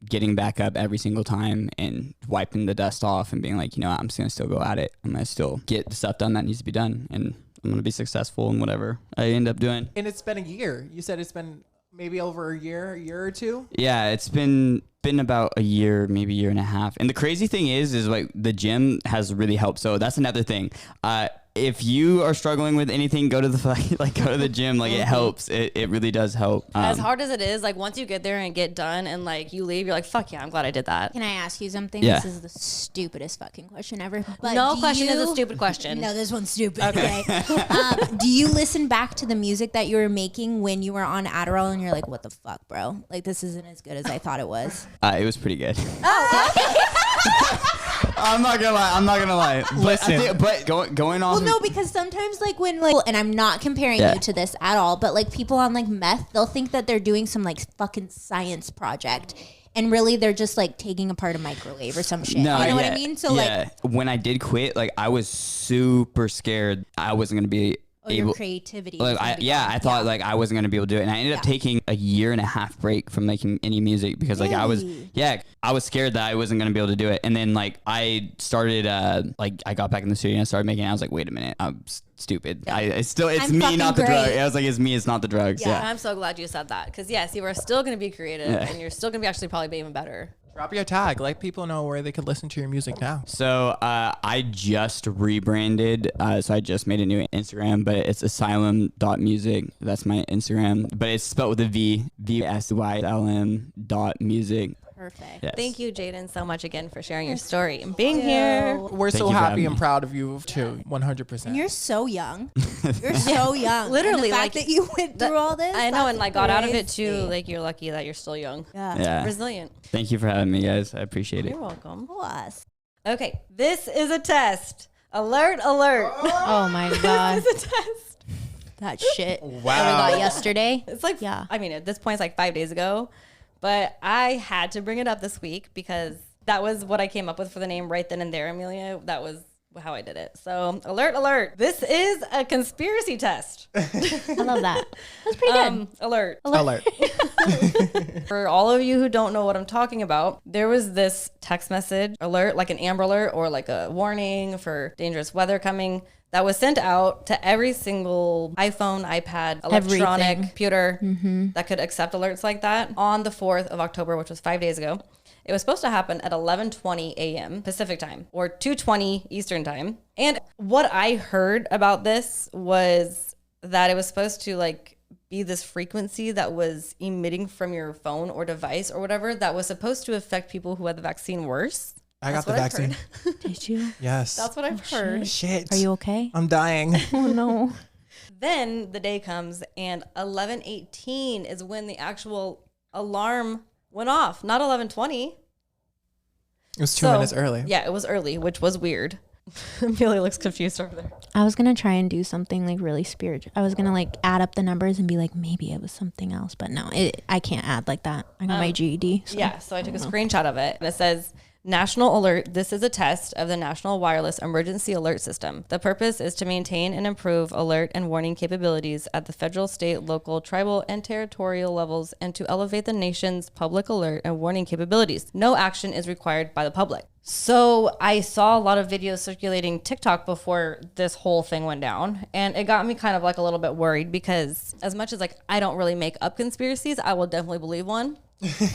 S4: getting back up every single time and wiping the dust off and being like, I'm just going to still go at it. I'm going to still get the stuff done that needs to be done. And I'm going to be successful in whatever I end up doing.
S3: And it's been a year. You said it's been maybe over a year or two?
S4: Yeah, it's been about a year, maybe a year and a half. And the crazy thing is like the gym has really helped. So that's another thing. If you are struggling with anything, go to the gym. Like it helps. It really does help.
S1: As hard as it is, like once you get there and get done and like you leave, you're like, fuck yeah, I'm glad I did that.
S2: Can I ask you something?
S4: Yeah.
S2: This is the stupidest fucking question ever. But
S1: No question is a stupid question.
S2: No, this one's stupid. Okay. Do you listen back to the music that you were making when you were on Adderall and you're like, what the fuck, bro? Like, this isn't as good as I thought it was.
S4: It was pretty good. I'm not gonna lie.
S3: Listen.
S4: But going off.
S2: Well, no, because sometimes like when like, and I'm not comparing
S4: Yeah.
S2: you to this at all, but like people on like meth, they'll think that they're doing some like fucking science project. And really, they're just like taking apart a microwave or some shit.
S4: No,
S2: you know what
S4: yeah,
S2: I mean? So
S4: yeah. When I did quit, like I was super scared I wasn't gonna be
S2: your creativity.
S4: Like, I thought like I wasn't gonna be able to do it, and I ended up taking a 1.5 year break from making any music because like I was scared that I wasn't gonna be able to do it. And then like I started I got back in the studio and I started making it. I was like, wait a minute, I'm stupid. It's
S2: I'm
S4: me, not the
S2: great.
S4: drug. I was like, it's me, it's not the drugs.
S1: Yeah, I'm so glad you said that because yes, you are still going to be creative and you're still going to be actually probably be even better.
S3: Drop your tag. Let people know where they could listen to your music now.
S4: So I just rebranded. So I just made a new Instagram, but it's asylum.music. That's my Instagram, but it's spelled with a V, VSYLM.music.
S2: Perfect.
S4: Yes.
S1: Thank you, Jaden, so much again for sharing your story and being here.
S3: We're
S4: Thank
S3: so
S4: you for
S3: happy
S4: having
S3: and
S4: me.
S3: proud of you too. 100%.
S2: And you're so young. You're so young.
S1: Literally,
S2: and the fact
S1: like,
S2: that you went through all this.
S1: I know, and like got out of it too.
S2: crazy.
S1: Like you're lucky that you're still young.
S2: Yeah.
S1: Resilient.
S4: Thank you for having me, guys. I appreciate it.
S1: You're welcome.
S2: Plus.
S1: Okay, this is a test. Alert, alert.
S2: Oh my God.
S1: It's a test.
S2: That shit
S3: Wow.
S2: that we got yesterday.
S1: It's like,
S2: Yeah.
S1: I mean, at this point, it's like 5 days ago, but I had to bring it up this week because that was what I came up with for the name right then and there, Amelia. That was how I did it. So, alert, alert. This is a conspiracy test.
S2: I love that. That's pretty good.
S1: Alert.
S3: Alert.
S1: For all of you who don't know what I'm talking about, there was this text message alert, like an Amber Alert or like a warning for dangerous weather coming that was sent out to every single iPhone, iPad, electronic
S2: Everything.
S1: computer that could accept alerts like that on the 4th of October, which was 5 days ago. It was supposed to happen at 11:20 a.m. Pacific time or 2:20 Eastern time. And what I heard about this was that it was supposed to like be this frequency that was emitting from your phone or device or whatever that was supposed to affect people who had the vaccine worse.
S3: I got
S1: That's
S3: the
S1: what I've
S3: vaccine.
S1: heard.
S2: Did you?
S3: Yes.
S1: That's what I've heard.
S3: Shit.
S2: Are you okay?
S3: I'm dying.
S2: Oh no.
S1: Then the day comes and 11:18 is when the actual alarm went off, not 11:20.
S3: It was 2 minutes early.
S1: Yeah, it was early, which was weird. Amelia looks confused over there.
S2: I was gonna try and do something like really spiritual. I was gonna like add up the numbers and be like, maybe it was something else, but no, I can't add like that. I got my GED. So.
S1: Yeah, so I took a screenshot of it and it says, National Alert. This is a test of the National Wireless Emergency Alert System. The purpose is to maintain and improve alert and warning capabilities at the federal, state, local, tribal, and territorial levels and to elevate the nation's public alert and warning capabilities. No action is required by the public. So I saw a lot of videos circulating TikTok before this whole thing went down, and it got me kind of like a little bit worried because as much as like I don't really make up conspiracies, I will definitely believe one.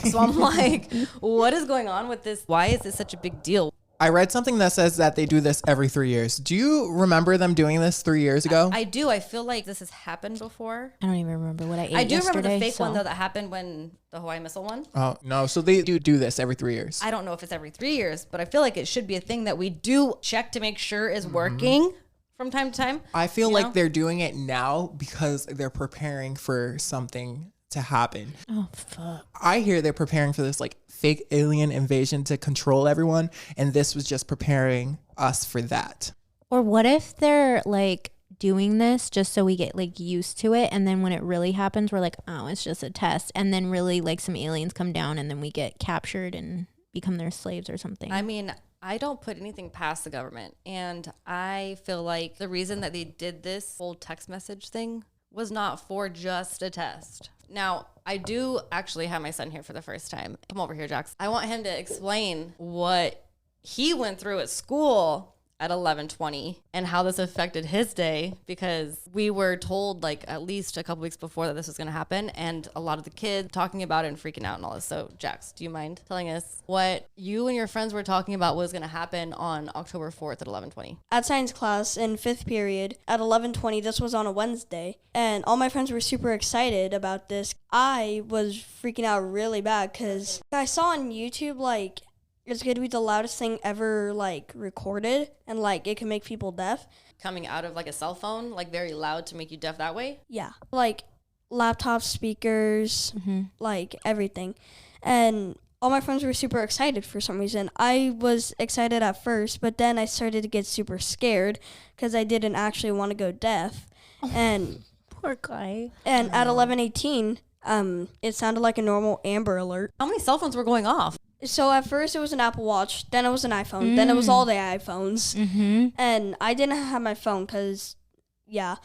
S1: So I'm like, what is going on with this? Why is this such a big deal?
S3: I read something that says that they do this every 3 years. Do you remember them doing this 3 years ago?
S1: I do. I feel like this has happened before.
S2: I don't even remember what I ate
S1: I do remember the
S2: yesterday,
S1: fake one
S2: so-
S1: though that happened when the Hawaii missile one.
S3: Oh, no. So they do this every 3 years.
S1: I don't know if it's every 3 years, but I feel like it should be a thing that we do check to make sure is working from time to time.
S3: I feel
S1: You
S3: like
S1: know?
S3: they're doing it now because they're preparing for something to happen.
S2: Oh fuck.
S3: I hear they're preparing for this like fake alien invasion to control everyone, and this was just preparing us for that.
S2: Or what if they're like doing this just so we get like used to it, and then when it really happens, we're like, oh, it's just a test, and then really like some aliens come down, and then we get captured and become their slaves or something.
S1: I mean, I don't put anything past the government. And I feel like the reason that they did this whole text message thing was not for just a test. Now, I do actually have my son here for the first time. Come over here, Jax. I want him to explain what he went through at school at 11:20 and how this affected his day, because we were told like at least a couple weeks before that this was going to happen, and a lot of the kids talking about it and freaking out and all this. So Jax, do you mind telling us what you and your friends were talking about was going to happen on October 4th at 11:20?
S5: At science class in 5th period at 11:20, this was on a Wednesday, and all my friends were super excited about this. I was freaking out really bad because I saw on YouTube like it's going to be the loudest thing ever like recorded, and like it can make people deaf.
S1: Coming out of like a cell phone, like very loud to make you deaf that way?
S5: Yeah, like laptop speakers, like everything. And all my friends were super excited for some reason. I was excited at first, but then I started to get super scared because I didn't actually want to go deaf. And
S2: Poor guy.
S5: and at 11:18, it sounded like a normal Amber Alert.
S1: How many cell phones were going off?
S5: So at first it was an Apple Watch, then it was an iPhone, then it was all the iPhones. And I didn't have my phone because yeah.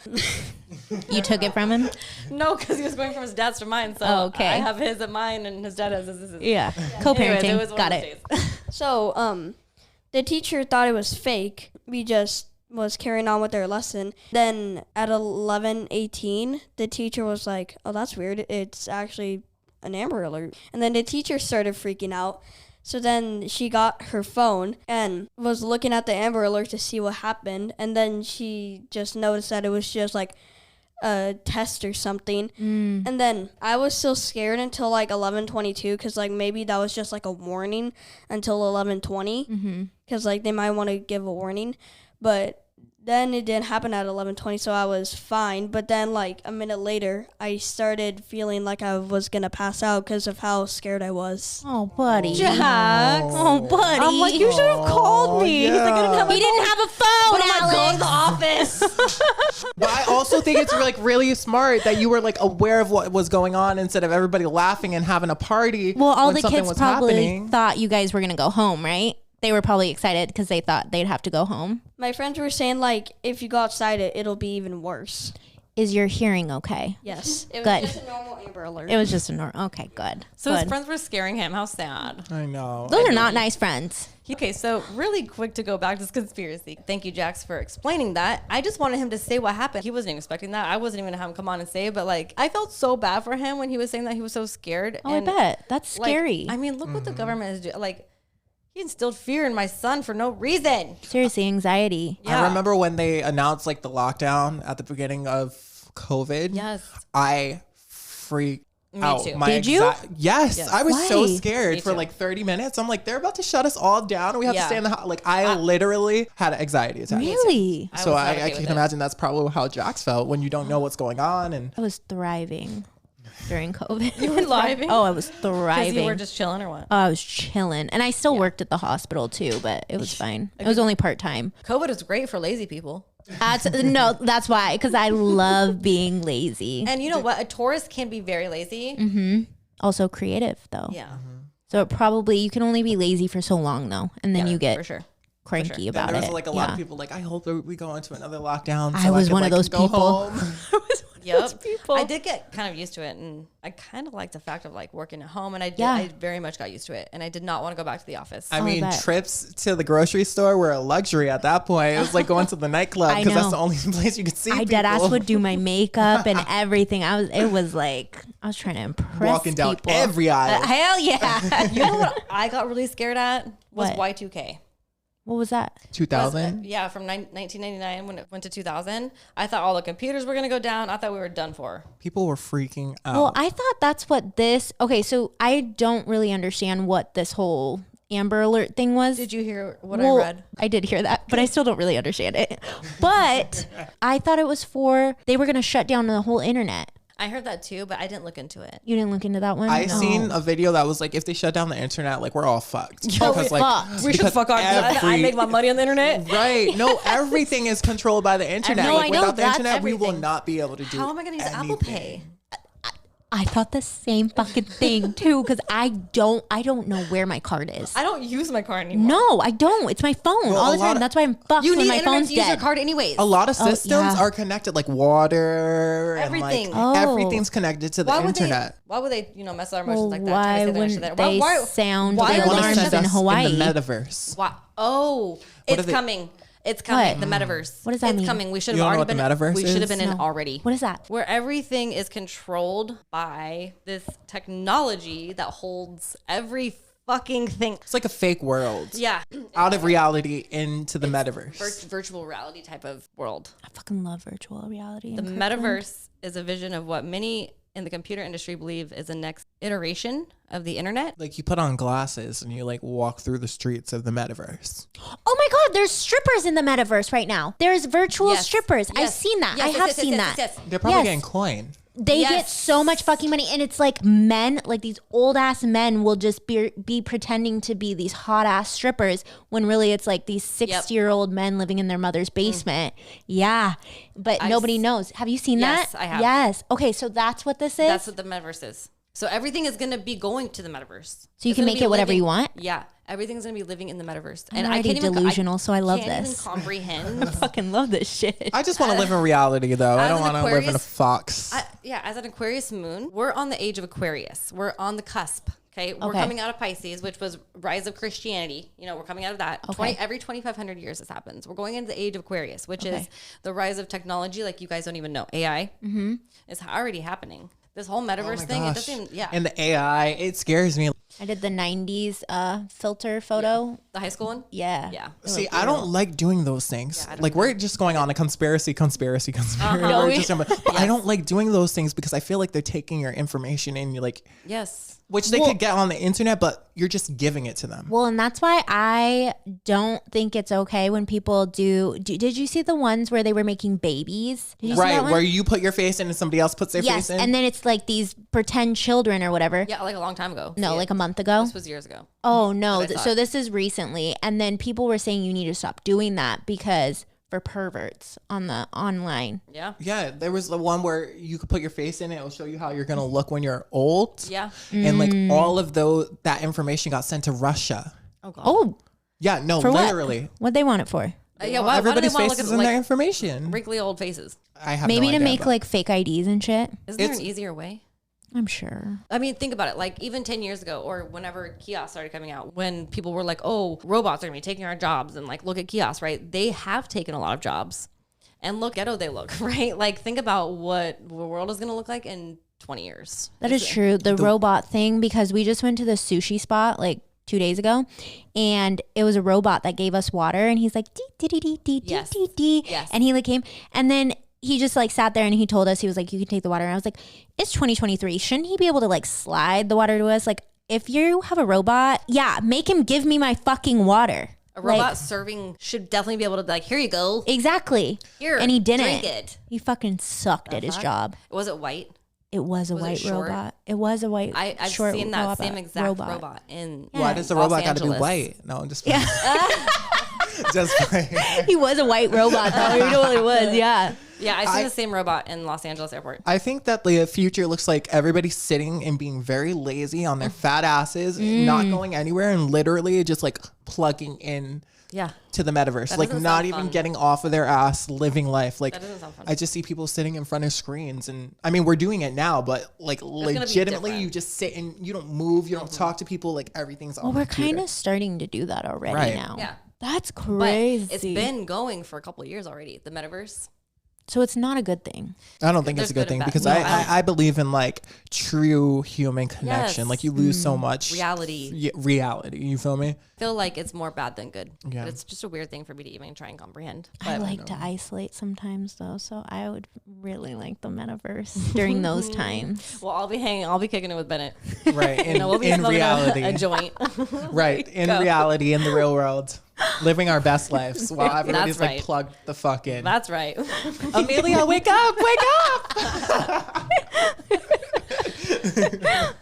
S2: You took it from him?
S1: No, because he was going from his dad's to mine. So
S2: Oh, okay.
S1: I have his at mine, and his dad has his.
S2: Yeah.
S1: Anyways,
S2: Co-parenting.
S1: it was one
S2: Got
S1: of
S2: it.
S1: those days.
S5: So, the teacher thought it was fake. We just was carrying on with their lesson. Then at 11:18, the teacher was like, "Oh, that's weird. It's actually an Amber Alert." And then the teacher started freaking out. So then she got her phone and was looking at the Amber Alert to see what happened. And then she just noticed that it was just like a test or something. And then I was still scared until like 11:22 because like maybe that was just like a warning until 11:20 because like they might want to give a warning. But then it didn't happen at 11:20, so I was fine. But then like a minute later, I started feeling like I was going to pass out because of how scared I was.
S2: Oh, buddy.
S1: Jax.
S2: Oh, buddy.
S1: I'm like, you should have called me. He's like, I didn't have my
S2: He didn't have a phone,
S1: But I'm like, go to the
S2: Alex.
S1: office.
S3: But I also think it's like really smart that you were like aware of what was going on instead of everybody laughing and having a party.
S2: Well, all
S3: when
S2: the
S3: something
S2: kids
S3: was
S2: probably
S3: happening.
S2: thought you guys were going to go home, right? They were probably excited because they thought they'd have to go home.
S5: My friends were saying like if you go outside, it'll be even worse.
S2: Is your hearing okay?
S5: Yes, it was
S2: Good.
S5: just a normal Amber Alert.
S2: It was just a normal. Okay, good.
S1: So his
S2: Good.
S1: friends were scaring him. How sad.
S3: I know.
S2: Those are not nice friends.
S1: Okay, so really quick to go back to this conspiracy. Thank you, Jax, for explaining that. I just wanted him to say what happened. He wasn't even expecting that. I wasn't even going to have him come on and say it, but like, I felt so bad for him when he was saying that he was so scared.
S2: Oh,
S1: and
S2: I bet. That's
S1: like,
S2: scary.
S1: I mean, look what the government is doing. Like, he instilled fear in my son for no reason.
S2: Seriously, anxiety.
S1: Yeah.
S3: I remember when they announced like the lockdown at the beginning of COVID.
S1: Yes.
S3: I freaked out.
S1: too.
S2: Did you?
S3: Yes,
S1: Yes.
S3: I was so
S2: Why?
S1: Me
S3: scared for
S1: too.
S3: like 30 minutes. I'm like, they're about to shut us all down. And we have to
S1: Yeah.
S3: stay in the house. Like, I literally had an anxiety attack.
S2: Really?
S3: So
S1: was not
S3: I
S1: okay
S3: can
S1: with it.
S3: imagine that's probably how Jax felt when you don't know what's going on. And
S2: I was thriving during COVID.
S1: You were thriving?
S2: Oh, I was
S1: Because
S2: thriving.
S1: you were just chilling or what?
S2: Oh, I was chilling. And I still worked at the hospital too, but it was fine. It was only part-time.
S1: COVID is great for lazy people.
S2: That's why, because I love being lazy.
S1: And you know what? A tourist can be very lazy.
S2: Also creative though.
S1: Yeah.
S2: So it probably, you can only be lazy for so long though. And then
S1: Yeah,
S2: you get
S1: for sure.
S2: cranky
S3: then
S2: about
S3: there was
S2: it.
S3: like a lot of people like, I hope that we go into another lockdown.
S2: I was
S3: could,
S2: one of
S3: like,
S2: those
S3: go
S2: people.
S3: home.
S1: Yep. I did get kind of used to it, and I kind of liked the fact of like working at home, and I very much got used to it, and I did not want to go back to the office.
S3: I mean,
S2: bet.
S3: trips to the grocery store were a luxury at that point. It was like going to the nightclub
S2: I
S3: because that's
S2: know.
S3: the only place you could see
S2: I
S3: people.
S2: deadass would do my makeup and everything. It was like, I was trying to impress
S3: Walking down
S2: people.
S3: every aisle.
S2: Hell yeah.
S1: You know what I got really scared at was
S2: What?
S1: Y2K.
S2: What was that?
S3: 2000.
S1: Yeah, from 1999 when it went to 2000. I thought all the computers were going to go down. I thought we were done for.
S3: People were freaking out.
S2: Well, I thought that's what okay, so I don't really understand what this whole Amber Alert thing was.
S1: Did you hear what
S2: Well,
S1: I read?
S2: I did hear that, but I still don't really understand it. But I thought it was they were going to shut down the whole internet.
S1: I heard that too, but I didn't look into it.
S2: You didn't look into that one?
S3: I
S2: No.
S3: seen a video that was like, if they shut down the internet, like we're all fucked.
S2: Oh,
S3: Because,
S2: fucked.
S1: We should
S3: because
S1: fuck off. I
S3: every-
S1: make my money on the internet.
S3: Right. No, everything is controlled by the internet.
S2: No,
S3: Like,
S2: I know,
S3: without the
S2: that's
S3: internet, we will
S1: everything.
S3: not be able to do
S1: How am I going to use Apple Pay?
S2: I thought the same fucking thing too, because I don't know where my card is.
S1: I don't use my card anymore.
S2: No, I don't. It's my phone
S3: Well,
S2: all
S3: a
S2: the
S3: lot
S2: time.
S3: of-
S2: That's why I'm fucked
S1: You
S2: when
S1: need
S2: my
S1: internet
S2: phone's
S1: to use your
S2: dead.
S1: card anyways.
S3: A lot of systems
S2: yeah.
S3: are connected, like water
S1: Everything.
S3: and like
S2: Oh.
S3: everything's connected to the internet.
S1: Why would they, mess with our emotions
S2: Well,
S1: like that?
S2: why
S1: Try to say that
S2: wouldn't
S1: shit there.
S2: they sound
S1: why
S2: the
S1: would they
S2: alarms
S1: shut
S2: in
S1: us-
S2: Hawaii?
S3: In the metaverse.
S1: Why? Oh,
S3: What
S1: it's
S3: are they-
S1: coming. It's coming.
S2: What?
S1: The metaverse.
S2: What does that
S1: it's
S2: mean?
S1: coming. We should
S3: You
S1: have
S3: don't know
S1: already
S3: what the
S1: been.
S3: metaverse
S1: We should have
S3: is?
S1: been in
S2: No.
S1: already.
S2: What is that?
S1: Where everything is controlled by this technology that holds every fucking thing.
S3: It's like a fake world.
S1: Yeah.
S3: Out of reality into the metaverse.
S1: Virtual reality type of world.
S2: I fucking love virtual reality.
S1: The metaverse is a vision of what many in the computer industry believe is the next iteration of the internet.
S3: Like you put on glasses and you like walk through the streets of the metaverse.
S2: Oh my God, there's strippers in the metaverse right now. There's virtual
S1: Yes.
S2: strippers. I've
S1: Yes.
S2: seen that.
S1: Yes,
S2: I
S1: yes,
S2: have
S1: yes,
S2: seen
S1: yes,
S2: that.
S1: yes, yes.
S3: They're probably
S2: Yes.
S3: getting coin.
S2: They
S1: Yes.
S2: get so much fucking money, and it's like men, like these old ass men, will just be pretending to be these hot ass strippers when really it's like these 60-year-old men living in their mother's basement. Yeah, but nobody knows. Have you seen
S1: Yes,
S2: that?
S1: I have.
S2: Yes. Okay, so that's what this is.
S1: That's what the metaverse is. So everything is going to be going to the metaverse.
S2: So you can make it whatever you want?
S1: Yeah. Everything's going to be living in the metaverse.
S2: I'm already delusional, so I love
S1: can't
S2: this.
S1: even comprehend.
S2: I fucking love this shit.
S3: I just want to live in reality, though. I
S1: As
S3: don't
S1: an
S3: want to live in a
S1: Aquarius-
S3: fox.
S1: As an Aquarius moon, we're on the age of Aquarius. We're on the cusp. Okay. We're coming out of Pisces, which was rise of Christianity. You know, we're coming out of that.
S2: Okay.
S1: Every 2,500 years this happens. We're going into the age of Aquarius, which is the rise of technology. Like you guys don't even know. AI is already happening. This whole metaverse thing, it doesn't even,
S3: And the AI, it scares me.
S2: I did the 90s filter photo.
S1: The high school one?
S2: Yeah.
S1: Yeah.
S3: See, I don't like doing those things.
S1: I don't
S3: Like, we're just going on a conspiracy. We're just but I don't like doing those things because I feel like they're taking your information and you're like,
S1: Yes.
S3: which they could get on the internet, but you're just giving it to them.
S2: Well, and that's why I don't think it's okay when people did you see the ones where they were making babies? Did you see that
S3: Right,
S2: one?
S3: where you put your face in and somebody else puts their
S2: Yes,
S3: face in.
S2: and then it's like these pretend children or whatever.
S1: Yeah, like a long time ago.
S2: No,
S1: Yeah.
S2: like a month ago.
S1: This was years ago.
S2: Oh no!
S1: That's what I
S2: So
S1: thought.
S2: this is recently, and then people were saying you need to stop doing that because for perverts on the online.
S1: Yeah.
S3: Yeah, there was the one where you could put your face in it. It'll show you how you're gonna look when you're old.
S1: Yeah.
S3: And like all of that information got sent to Russia.
S1: Oh, God.
S2: Oh,
S3: Yeah, no,
S2: for
S3: literally.
S2: what they want it for?
S1: Yeah, why do they
S3: Everybody's
S1: want to look
S3: faces
S1: at
S3: in their
S1: like
S3: information.
S1: wrinkly old faces?
S3: I have
S2: Maybe
S3: no
S2: to
S3: idea,
S2: make
S3: but-
S2: like fake IDs and shit.
S1: Isn't there
S3: It's-
S1: an easier way?
S2: I'm sure.
S1: I mean, think about it. Like even 10 years ago or whenever kiosks started coming out, when people were like, oh, robots are going to be taking our jobs and like, look at kiosks, right? They have taken a lot of jobs and look ghetto they look, right? Like think about what the world is going to look like in 20 years.
S2: That is true. The robot thing, because we just went to the sushi spot like 2 days ago, and it was a robot that gave us water, and he's like dee dee dee dee dee
S1: Yes.
S2: dee dee,
S1: Yes.
S2: and he like came, and then he just like sat there and he told us, he was like, you can take the water, and I was like, it's 2023, shouldn't he be able to like slide the water to us? Like if you have a robot, yeah, make him give me my fucking water.
S1: A robot
S2: Like,
S1: serving should definitely be able to be like, here you go.
S2: exactly.
S1: Here,
S2: And he didn't.
S1: drink it.
S2: He fucking sucked at his job.
S1: Was it white?
S2: It was a
S1: Was it
S2: white
S1: short?
S2: robot. It was a white
S1: I've
S2: short
S1: seen that
S2: robot.
S1: same exact robot in
S3: Why does the
S1: Los
S3: robot got to be
S1: Angeles.
S3: white? No, I'm just just playing.
S2: He was a white robot though. You know what it was, yeah.
S1: Yeah, I've seen the same robot in Los Angeles airport.
S3: I think that the future looks like everybody sitting and being very lazy on their fat asses, not going anywhere, and literally just like plugging in
S1: Yeah.
S3: to the metaverse,
S1: That
S3: like
S1: doesn't
S3: not
S1: sound
S3: even
S1: fun.
S3: getting off of their ass, living life. Like
S1: That doesn't sound fun.
S3: I just see people sitting in front of screens, and I mean we're doing it now, but like
S1: be
S3: legitimately,
S1: different.
S3: you just sit and you don't move, you don't talk to people. Like everything's on.
S2: Well, we're
S3: computer.
S2: kind of starting to do that already
S3: Right.
S2: now.
S1: Yeah.
S2: That's
S1: But
S2: crazy.
S1: it's been going for a couple of years already, the metaverse.
S2: So it's not a good thing.
S3: I don't think it's a
S1: There's
S3: good
S1: good and
S3: thing because
S1: bad. No,
S3: I believe in like true human connection.
S1: Yes.
S3: Like you lose so much
S1: Reality.
S3: reality. You feel me?
S1: I feel like it's more bad than good.
S3: Yeah.
S1: But it's just a weird thing for me to even try and comprehend.
S2: I
S1: But
S2: like to isolate sometimes though, so I would really like the metaverse during those times.
S1: well, I'll be kicking it with Bennett.
S3: Right. In,
S1: We'll be
S3: in
S1: smoking
S3: reality.
S1: a joint.
S3: Right. In reality, in the real world. Living our best lives while everybody's
S1: That's
S3: like
S1: right.
S3: plugged the fuck in.
S1: That's right.
S3: Amelia, wake up, wake up.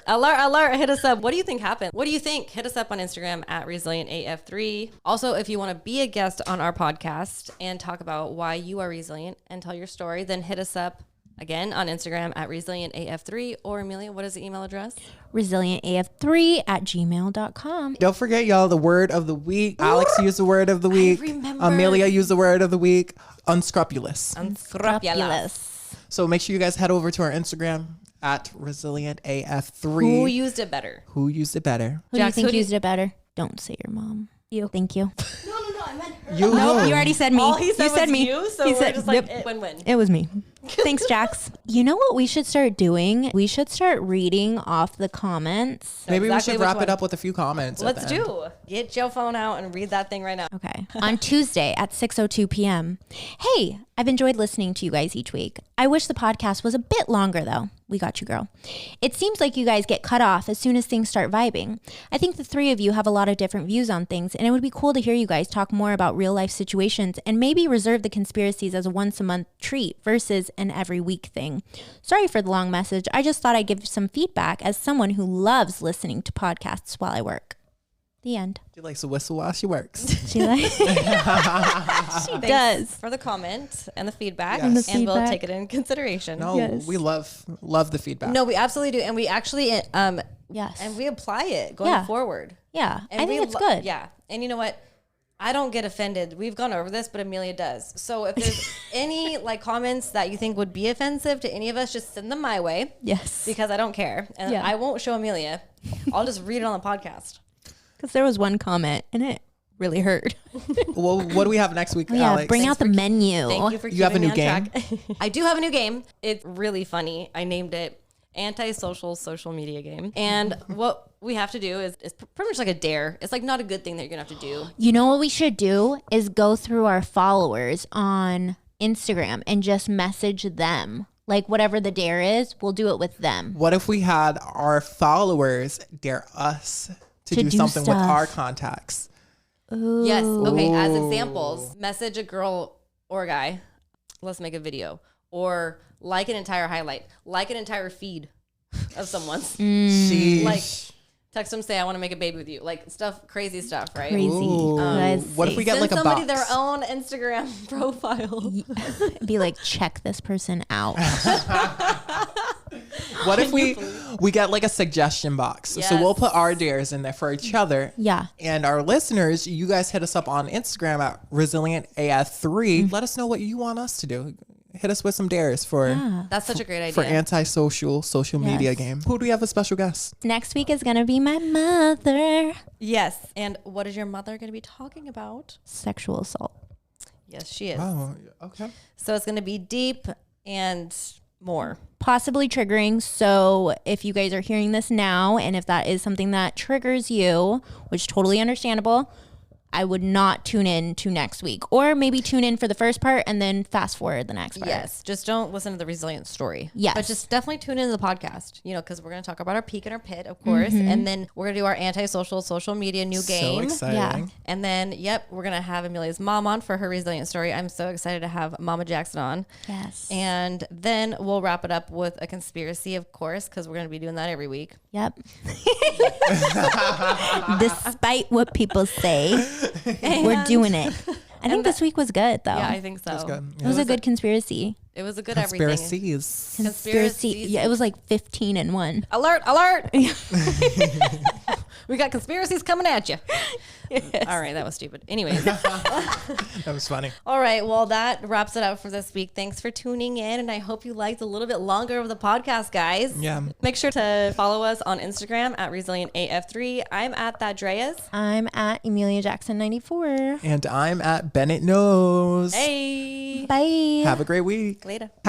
S1: alert, hit us up. What do you think happened? What do you think? Hit us up on Instagram at ResilientAF3. Also, if you want to be a guest on our podcast and talk about why you are resilient and tell your story, then hit us up again on Instagram at ResilientAF3. Or Amelia, what is the email address?
S2: ResilientAF3@gmail.com.
S3: Don't forget, y'all, the word of the week. Alex used the word of the week.
S1: remember.
S3: Amelia used the word of the week. Unscrupulous.
S1: Unscrupulous.
S3: So make sure you guys head over to our Instagram at ResilientAF3.
S1: Who used it better?
S3: Who used it better?
S2: Who do you
S1: Jax,
S2: think
S1: who do you-
S2: used it better? Don't say your mom. You. Thank you.
S5: No, I meant her.
S3: You.
S2: No, you already said me.
S1: All he said
S2: you said
S1: was
S2: me.
S1: you, so
S2: He
S1: we're
S2: said,
S1: just like
S2: yep.
S1: win-win.
S2: It was me. Thanks, Jax. You know what we should start doing? We should start reading off the comments.
S3: Maybe
S1: Exactly
S3: we should
S1: which
S3: wrap
S1: one.
S3: it up with a few comments. at
S1: Let's
S3: the end.
S1: do. Get your phone out and read that thing right now.
S2: Okay. On Tuesday at 6:02 p.m. Hey, I've enjoyed listening to you guys each week. I wish the podcast was a bit longer though. We got you, girl. It seems like you guys get cut off as soon as things start vibing. I think the three of you have a lot of different views on things, and it would be cool to hear you guys talk more about real life situations and maybe reserve the conspiracies as a once a month treat versus an every week thing. Sorry for the long message. I just thought I'd give some feedback as someone who loves listening to podcasts while I work. The end.
S3: She likes to whistle while she works.
S2: She like she
S1: Thanks
S2: does.
S1: for the comment and the feedback,
S3: Yes. And the
S1: and we'll
S2: feedback.
S1: take it in consideration.
S3: No,
S2: Yes.
S3: we love the feedback.
S1: No, we absolutely do, and we actually
S2: Yes.
S1: and we apply it going
S2: Yeah.
S1: forward.
S2: Yeah.
S1: And
S2: I think
S1: we
S2: it's good.
S1: Yeah, and you know what? I don't get offended. We've gone over this, but Emelia does. So if there's any like comments that you think would be offensive to any of us, just send them my way
S2: Yes.
S1: because I don't care, and
S2: Yeah.
S1: I won't show Emelia. I'll just read it on the podcast.
S2: Because there was one comment and it really hurt.
S3: Well, what do we have next week,
S2: Yeah.
S3: Alex?
S2: Bring out the menu.
S1: Thank you for
S3: You have a
S1: keeping
S3: new
S1: me on track. I do have a new game. It's really funny. I named it Antisocial Social Media Game. And what we have to do is it's pretty much like a dare. It's like not a good thing that you're going to have to do.
S2: You know what we should do is go through our followers on Instagram and just message them. Like whatever the dare is, we'll do it with them.
S3: What if we had our followers dare us to do something with our contacts?
S2: Ooh.
S1: Yes. Okay. As examples, message a girl or a guy. Let's make a video. Or like an entire highlight. Like an entire feed of someone's.
S3: Sheesh.
S1: Like text them, say, I want to make a baby with you. Like stuff, crazy stuff, right?
S2: Crazy.
S3: Ooh.
S2: Let's
S3: What if
S2: see.
S3: we get
S1: Send
S3: like a
S1: somebody
S3: box?
S1: their own Instagram profile.
S2: Be like, check this person out.
S3: What if we get like a suggestion box? So we'll put our dares in there for each other.
S2: Yeah.
S3: And our listeners, you guys hit us up on Instagram at ResilientAF3. Let us know what you want us to do. Hit us with some dares for
S1: That's such a great idea.
S3: for antisocial social media game. Who do we have a special guest?
S2: Next week is going to be my mother.
S1: Yes. And what is your mother going to be talking about?
S2: Sexual assault.
S1: Yes, she is.
S3: Oh, okay.
S1: So it's going to be deep and more.
S2: Possibly triggering. So if you guys are hearing this now, and if that is something that triggers you, which totally understandable, I would not tune in to next week, or maybe tune in for the first part and then fast forward the next part.
S1: Yes. Just don't listen to the resilient story.
S2: Yes.
S1: But just definitely tune into the podcast, you know, because we're going to talk about our peak and our pit, of course. And then we're going to do our antisocial social media new game.
S3: So exciting.
S2: Yeah.
S1: And then, we're going to have Emelia's mom on for her resilient story. I'm so excited to have Mama Jackson on.
S2: Yes.
S1: And then we'll wrap it up with a conspiracy, of course, because we're going to be doing that every week.
S2: Yep. Despite what people say, we're doing it. I think this week was good, though.
S1: Yeah, I think so.
S3: That's good.
S2: It was a good conspiracy.
S1: It was a good everything.
S3: Conspiracies.
S2: Conspiracy. Yeah, it was like 15 in one.
S1: Alert, alert. We got conspiracies coming at you. All right, that was stupid. Anyways.
S3: That was funny.
S1: All right, well, that wraps it up for this week. Thanks for tuning in, and I hope you liked a little bit longer of the podcast, guys.
S3: Yeah.
S1: Make sure to follow us on Instagram at ResilientAF3. I'm at That Dreas.
S2: I'm at Emelia Jackson 94.
S3: And I'm at BennettKnows.
S1: Hey.
S2: Bye.
S3: Have a great week.
S1: Later.